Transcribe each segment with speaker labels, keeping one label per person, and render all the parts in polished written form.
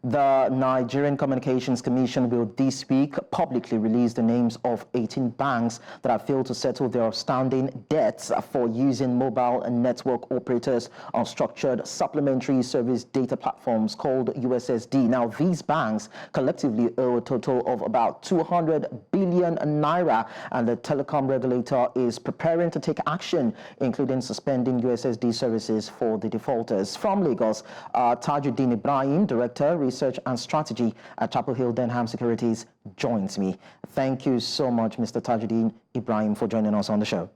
Speaker 1: The Nigerian Communications Commission will this week publicly release the names of 18 banks that have failed to settle their outstanding debts for using mobile network operators unstructured supplementary service data platforms called USSD. Now, these banks collectively owe a total of about 200 billion naira, and the telecom regulator is preparing to take action, including suspending USSD services for the defaulters. From Lagos, Tajudeen Ibrahim, Director, Research and Strategy at Chapelhill Denham Securities, joins me. Thank you so much, Mr. Tajudeen Ibrahim, for joining us on the show.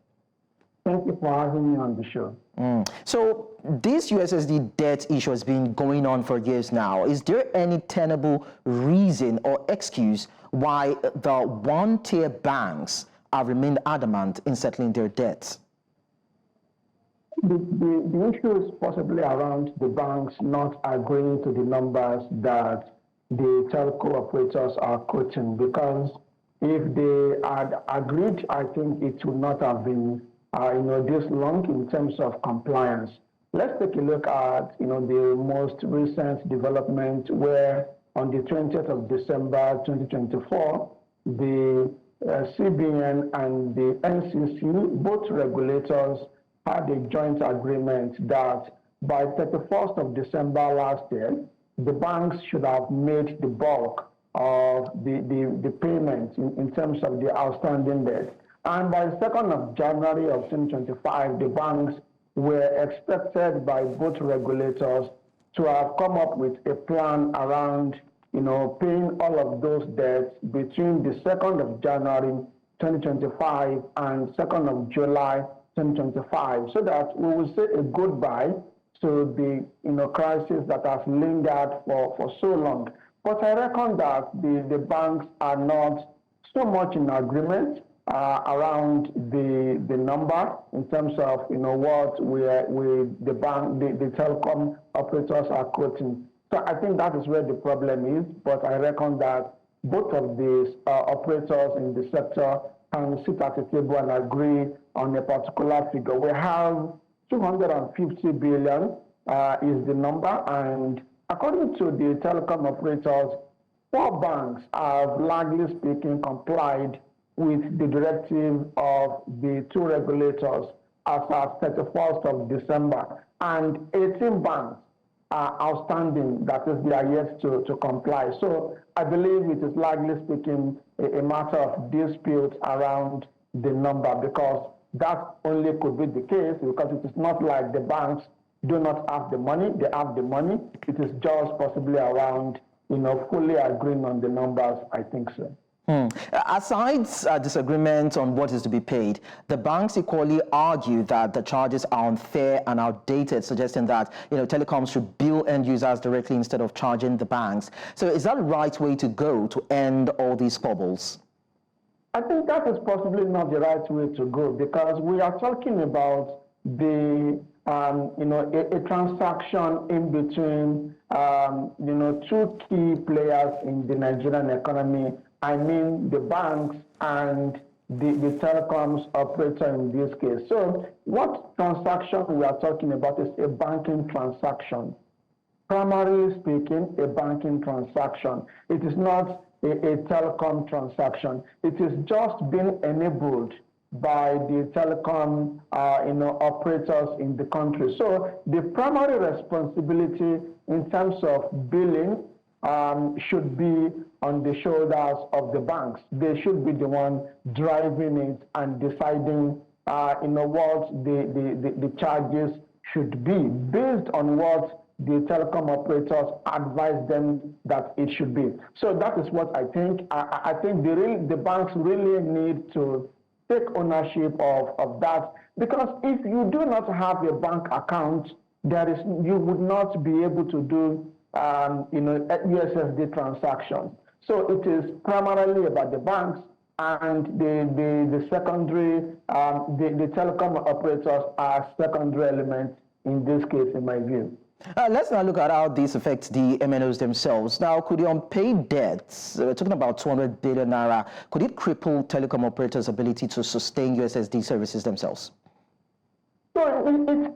Speaker 2: Thank you for having me on the show.
Speaker 1: So this USSD debt issue has been going on for years now. Is there any tenable reason or excuse why the one-tier banks have remained adamant in settling their debts?
Speaker 2: The issue is possibly around the banks not agreeing to the numbers that the telco operators are quoting, because if they had agreed, I think it would not have been this long in terms of compliance. Let's take a look at the most recent development, where on the 20th of December 2024, the CBN and the NCC, both regulators, had a joint agreement that by 31st of December last year, the banks should have made the bulk of the payments in terms of the outstanding debt. And by the 2nd of January of 2025, the banks were expected by both regulators to have come up with a plan around paying all of those debts between the 2nd of January 2025 and 2nd of July 2025, so that we will say a goodbye to the crisis that has lingered for so long. But I reckon that the banks are not so much in agreement around the number in terms of what the telecom operators are quoting. So I think that is where the problem is. But I reckon that both of these operators in the sector can sit at a table and agree on a particular figure. We have 250 billion is the number, and according to the telecom operators, 4 banks have, largely speaking, complied with the directive of the 2 regulators as at 31st of December, and 18 banks are outstanding, that is, they are yet to comply. So I believe it is, largely speaking, a matter of dispute around the number, because that only could be the case because it is not like the banks do not have the money. They have the money. It is just possibly around, fully agreeing on the numbers. I think so.
Speaker 1: Aside disagreement on what is to be paid, the banks equally argue that the charges are unfair and outdated, suggesting that telecoms should bill end users directly instead of charging the banks. So is that the right way to go to end all these squabbles?
Speaker 2: I think that is possibly not the right way to go, because we are talking about a transaction in between 2 key players in the Nigerian economy. I mean the banks and the telecoms operator in this case. So what transaction we are talking about is a banking transaction. Primarily speaking, a banking transaction. It is not a telecom transaction. It is just being enabled by the telecom operators in the country. So the primary responsibility in terms of billing should be on the shoulders of the banks. They should be the one driving it and deciding what the charges should be based on what the telecom operators advise them that it should be. So that is what I think. I think the banks really need to take ownership of that, because if you do not have a bank account, you would not be able to do USSD transactions. So it is primarily about the banks, and the secondary, the telecom operators are secondary elements in this case, in my view.
Speaker 1: Let's now look at how this affects the MNOs themselves. Now, could the unpaid debts, we're talking about 200 billion naira, could it cripple telecom operators' ability to sustain USSD services themselves?
Speaker 2: So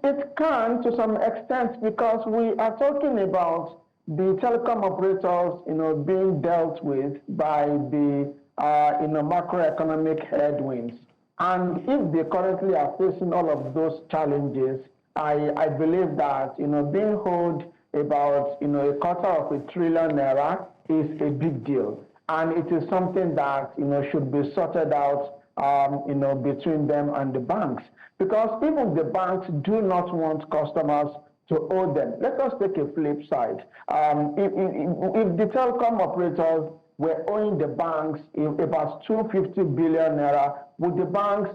Speaker 2: it can to some extent, because we are talking about the telecom operators, being dealt with by the, macroeconomic headwinds. And if they currently are facing all of those challenges, I believe that, being held about, $250 billion is a big deal. And it is something that, should be sorted out, between them and the banks. Because even the banks do not want customers to owe them. Let us take a flip side. If the telecom operators were owing the banks about 250 billion naira, would the banks,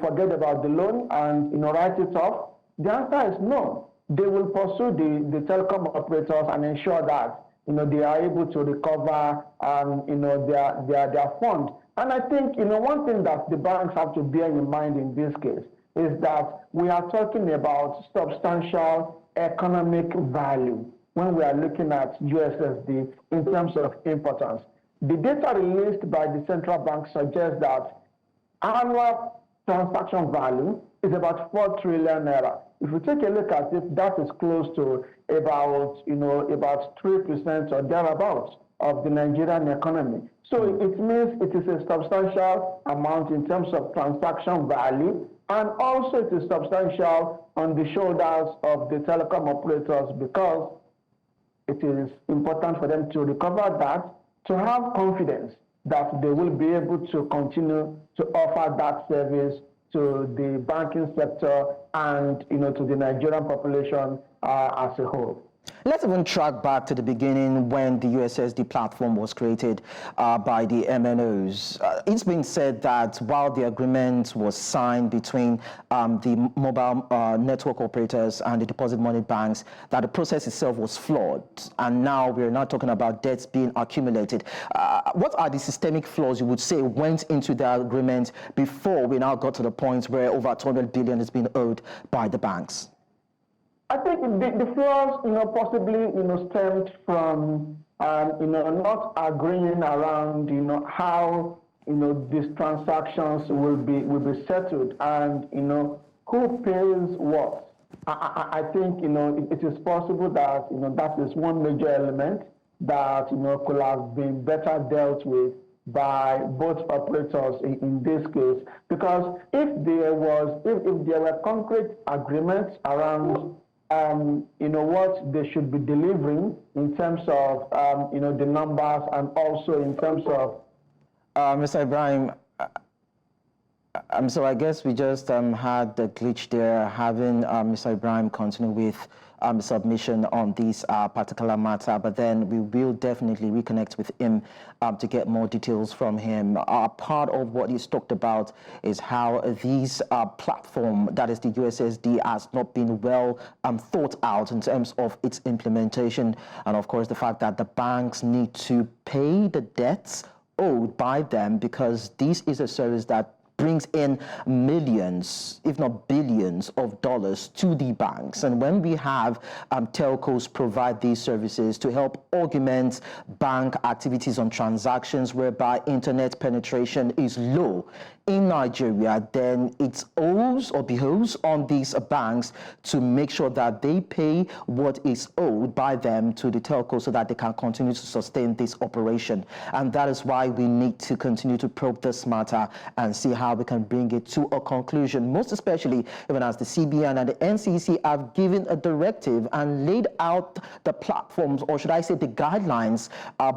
Speaker 2: forget about the loan and, write it off? The answer is no. They will pursue the telecom operators and ensure that, they are able to recover, their fund. And I think, one thing that the banks have to bear in mind in this case is that we are talking about substantial economic value when we are looking at USSD in terms of importance. The data released by the central bank suggests that annual transaction value is about 4 trillion naira. If you take a look at it, that is close to about 3% or thereabouts of the Nigerian economy. So it means it is a substantial amount in terms of transaction value, and also it is substantial on the shoulders of the telecom operators, because it is important for them to recover that, to have confidence that they will be able to continue to offer that service to the banking sector and, to the Nigerian population as a whole.
Speaker 1: Let's even track back to the beginning when the USSD platform was created by the MNOs. It's been said that while the agreement was signed between the mobile network operators and the deposit money banks, that the process itself was flawed. And now we're not talking about debts being accumulated. What are the systemic flaws you would say went into the agreement before we now got to the point where over 200 billion is being owed by the banks?
Speaker 2: I think the flaws, possibly, stemmed from, not agreeing around, how, these transactions will be settled and, who pays what. I think, it is possible that, that is one major element that, could have been better dealt with by both operators in this case. Because if there were concrete agreements around what they should be delivering in terms of, the numbers, and also in terms of...
Speaker 1: Mr. Ibrahim, so I guess we just had the glitch there, having Mr. Ibrahim continue with submission on this particular matter, but then we will definitely reconnect with him to get more details from him. Part of what he's talked about is how this platform, that is the USSD, has not been well thought out in terms of its implementation, and of course the fact that the banks need to pay the debts owed by them, because this is a service that brings in millions, if not billions of dollars to the banks. And when we have telcos provide these services to help augment bank activities on transactions whereby internet penetration is low in Nigeria, then it owes or behoves on these banks to make sure that they pay what is owed by them to the telco so that they can continue to sustain this operation. And that is why we need to continue to probe this matter and see how we can bring it to a conclusion, most especially even as the CBN and the NCC have given a directive and laid out the platforms, or should I say the guidelines,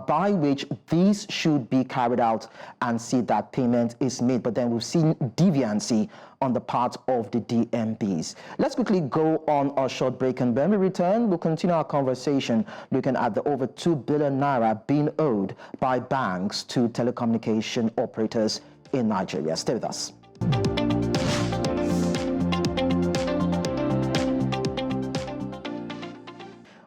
Speaker 1: by which these should be carried out, and see that payment is made. But then we've seen deviancy on the part of the DMBs. Let's quickly go on a short break, and when we return, we'll continue our conversation looking at the over 2 billion naira being owed by banks to telecommunication operators in Nigeria. Stay with us.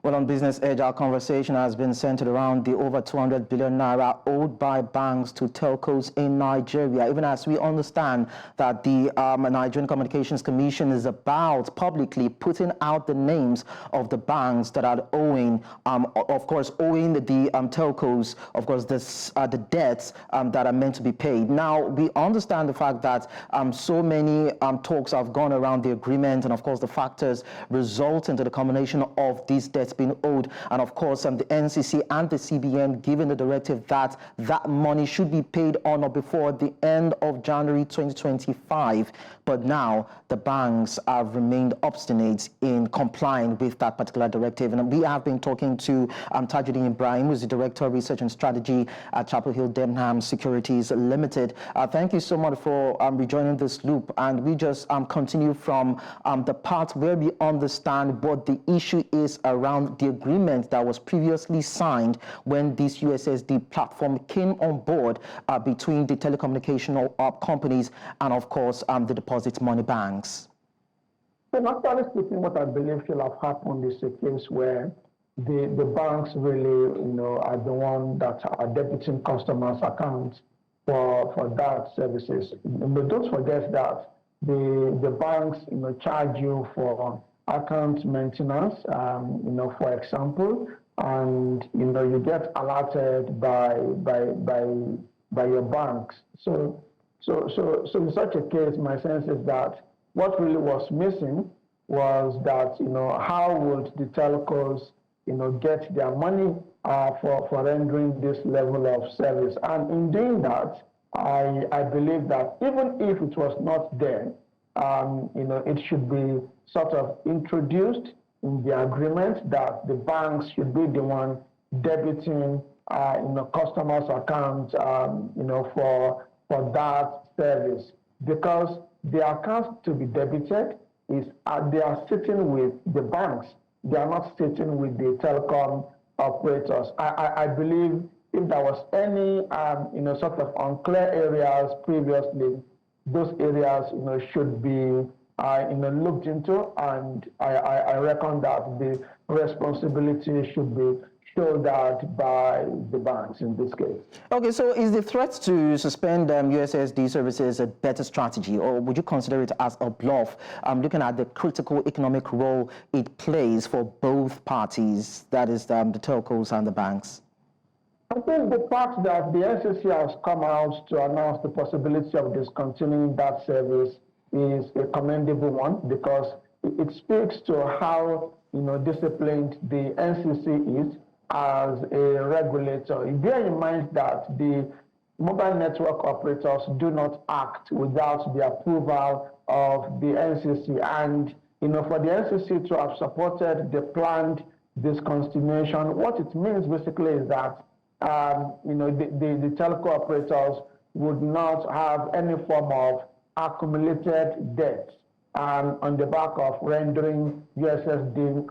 Speaker 1: Well, on Business Edge, our conversation has been centered around the over 200 billion naira owed by banks to telcos in Nigeria, even as we understand that the Nigerian Communications Commission is about publicly putting out the names of the banks that are owing, of course, owing the telcos, of course, the debts that are meant to be paid. Now, we understand the fact that so many talks have gone around the agreement, and of course, the factors resulting to the combination of these debts debts being owed. And of course, the NCC and the CBN given the directive that that money should be paid on or before the end of January 2025. But now the banks have remained obstinate in complying with that particular directive. And we have been talking to Tajudeen Ibrahim, who is the Director of Research and Strategy at Chapelhill Denham Securities Limited. Thank you so much for rejoining this loop. And we just continue from the part where we understand what the issue is around the agreement that was previously signed when this USSD platform came on board between the telecommunication companies and, of course, the deposit money banks.
Speaker 2: So, actually speaking, what I believe should have happened is a case where the banks really, are the one that are debiting customers' accounts for that services. But don't forget that the banks, charge you for account maintenance, for example, and you get alerted by your banks. So in such a case, my sense is that what really was missing was that how would the telcos get their money for rendering this level of service. And in doing that, I believe that even if it was not there, it should be sort of introduced in the agreement that the banks should be the one debiting customers' accounts for that service, because the accounts to be debited is they are sitting with the banks. They are not sitting with the telecom operators. I believe if there was any sort of unclear areas previously, those areas should be looked into, and I reckon that the responsibility should be shouldered by the banks in this case.
Speaker 1: Okay, so is the threat to suspend USSD services a better strategy, or would you consider it as a bluff, looking at the critical economic role it plays for both parties, that is the telcos and the banks?
Speaker 2: I think the fact that the NCC has come out to announce the possibility of discontinuing that service is a commendable one, because it speaks to how disciplined the NCC is as a regulator. Bear in mind that the mobile network operators do not act without the approval of the NCC. And for the NCC to have supported the planned discontinuation, what it means basically is that the telco operators would not have any form of accumulated debt on the back of rendering USSD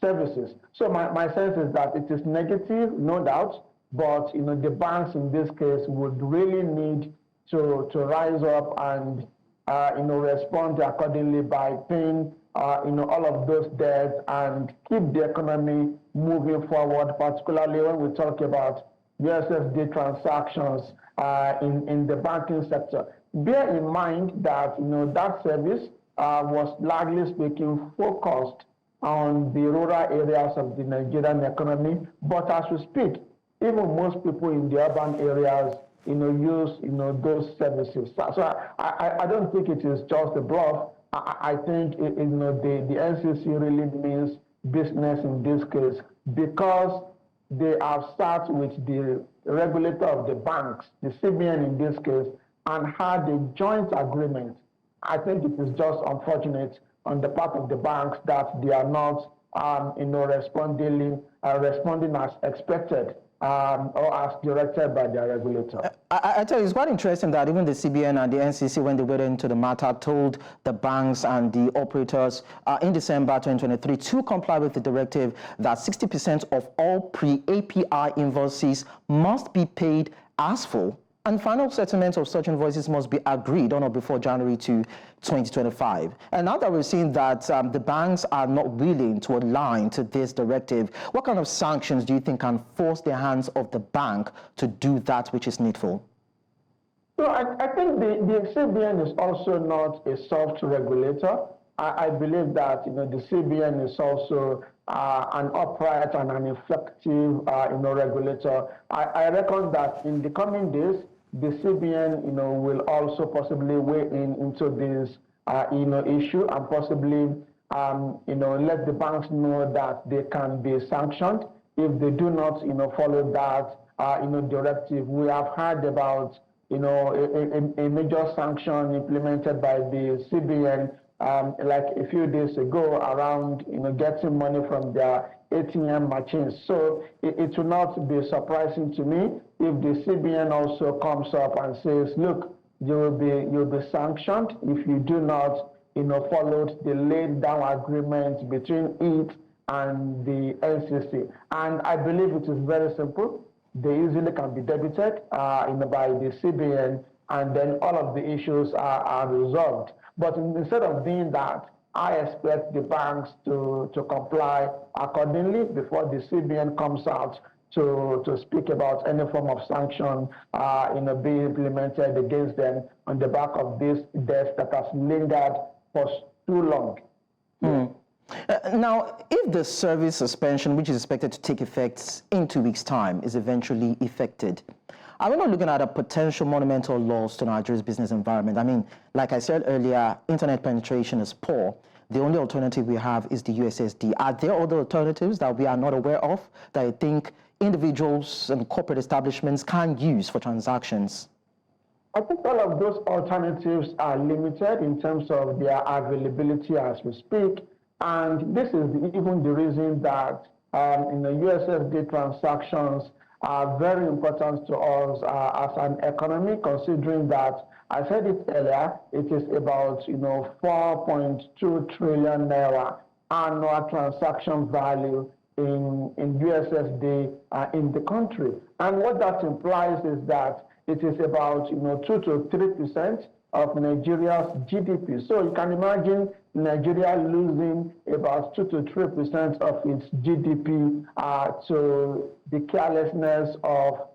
Speaker 2: services. So my sense is that it is negative, no doubt, but the banks in this case would really need to rise up and respond accordingly by paying all of those debts and keep the economy moving forward, particularly when we talk about USSD transactions in the banking sector. Bear in mind that that service was largely speaking focused on the rural areas of the Nigerian economy, but as we speak, even most people in the urban areas use those services. So I don't think it is just a bluff. I think the NCC really means business in this case, because they have sat with the regulator of the banks, the CBN in this case, and had a joint agreement. I think it is just unfortunate on the part of the banks that they are not responding as expected or as directed by their regulator.
Speaker 1: I tell you, it's quite interesting that even the CBN and the NCC, when they went into the matter, told the banks and the operators in December 2023 to comply with the directive that 60% of all pre-API invoices must be paid as full, and final settlement of such invoices must be agreed on or before January 2025. And now that we're seeing that the banks are not willing to align to this directive, what kind of sanctions do you think can force the hands of the bank to do that which is needful?
Speaker 2: So I think the CBN is also not a soft regulator. I believe that the CBN is also an upright and an effective regulator. I reckon that in the coming days, the CBN will also possibly weigh into this issue and possibly let the banks know that they can be sanctioned if they do not, follow that, directive. We have heard about, a major sanction implemented by the CBN like a few days ago around, getting money from their ATM machines. So it will not be surprising to me if the CBN also comes up and says, look, you'll be sanctioned if you do not, follow the laid down agreement between it and the NCC. And I believe it is very simple. They easily can be debited by the CBN, and then all of the issues are resolved. But instead of doing that, I expect the banks to comply accordingly before the CBN comes out to speak about any form of sanction being implemented against them on the back of this debt that has lingered for too long.
Speaker 1: Now, if the service suspension, which is expected to take effect in 2 weeks' time, is eventually effected, are we not looking at a potential monumental loss to Nigeria's business environment? I mean, like I said earlier, internet penetration is poor. The only alternative we have is the USSD. Are there other alternatives that we are not aware of that I think individuals and corporate establishments can use for transactions?
Speaker 2: I think all of those alternatives are limited in terms of their availability as we speak. And this is even the reason that USSD transactions are very important to us as an economy, considering that, I said it earlier, it is about 4.2 trillion naira annual transaction value in USSD in the country. And what that implies is that it is about 2 to 3% of Nigeria's GDP. So you can imagine Nigeria losing about 2 to 3% of its GDP to the carelessness of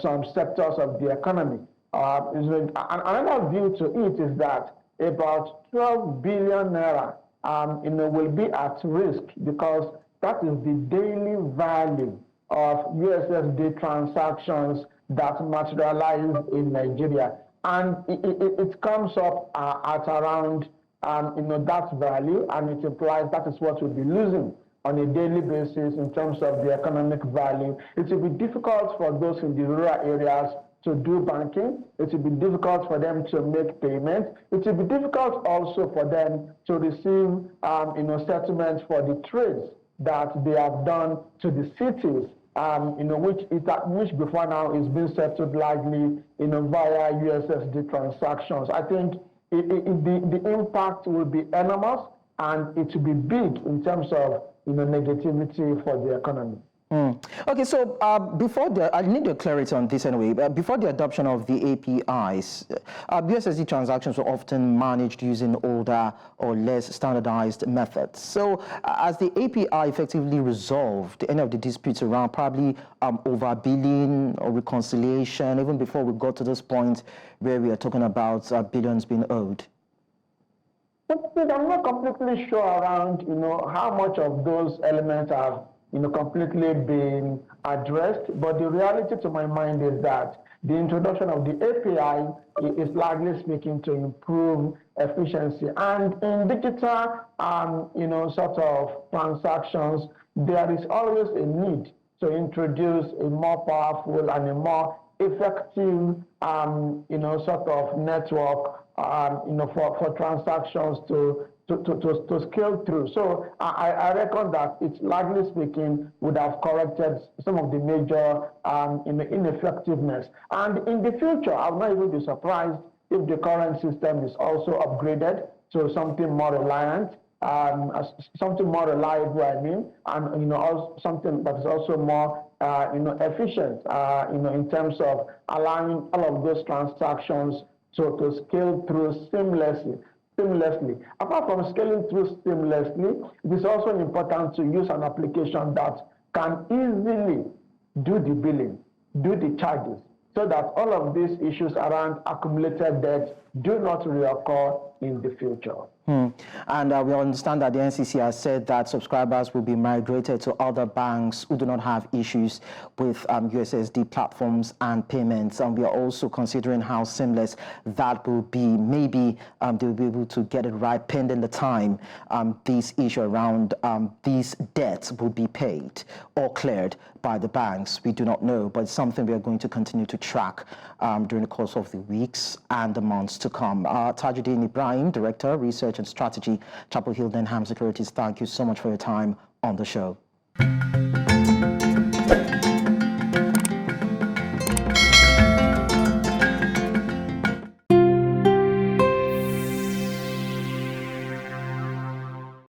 Speaker 2: some sectors of the economy. Another view to it is that about 12 billion naira will be at risk because that is the daily value of USSD transactions that materialize in Nigeria. And it comes up at around that value, and it implies that is what we'll be losing on a daily basis in terms of the economic value. It will be difficult for those in the rural areas to do banking. It will be difficult for them to make payments. It will be difficult also for them to receive settlements for the trades that they have done to the cities, which before now is being settled largely via USSD transactions. I think the impact will be enormous, and it will be big in terms of negativity for the economy.
Speaker 1: Okay, so I need your clarity on this anyway. Before the adoption of the APIs, USSD transactions were often managed using older or less standardized methods. So as the API effectively resolved any of the disputes around probably over-billing or reconciliation, even before we got to this point where we are talking about billions being owed?
Speaker 2: I'm not completely sure around, how much of those elements have completely been addressed, but the reality to my mind is that the introduction of the API is largely speaking to improve efficiency. And in digital, sort of transactions, there is always a need to introduce a more powerful and a more effective, sort of network, for transactions to scale through. So I reckon that it's largely speaking would have corrected some of the major ineffectiveness. And in the future, I would not even be surprised if the current system is also upgraded to something more reliant, something more reliable, and also something that is also more efficient, in terms of allowing all of those transactions to scale through seamlessly. Apart from scaling through seamlessly, it is also important to use an application that can easily do the billing, do the charges, so that all of these issues around accumulated debt do not reoccur in the future.
Speaker 1: And we understand that the NCC has said that subscribers will be migrated to other banks who do not have issues with USSD platforms and payments. And we are also considering how seamless that will be. Maybe they'll be able to get it right pending the time this issue around these debts will be paid or cleared by the banks. We do not know, but it's something we are going to continue to track during the course of the weeks and the months to come. Tajudeen Ibrahim, Director, Research and Strategy, Chapelhill Denham Securities, thank you so much for your time on the show.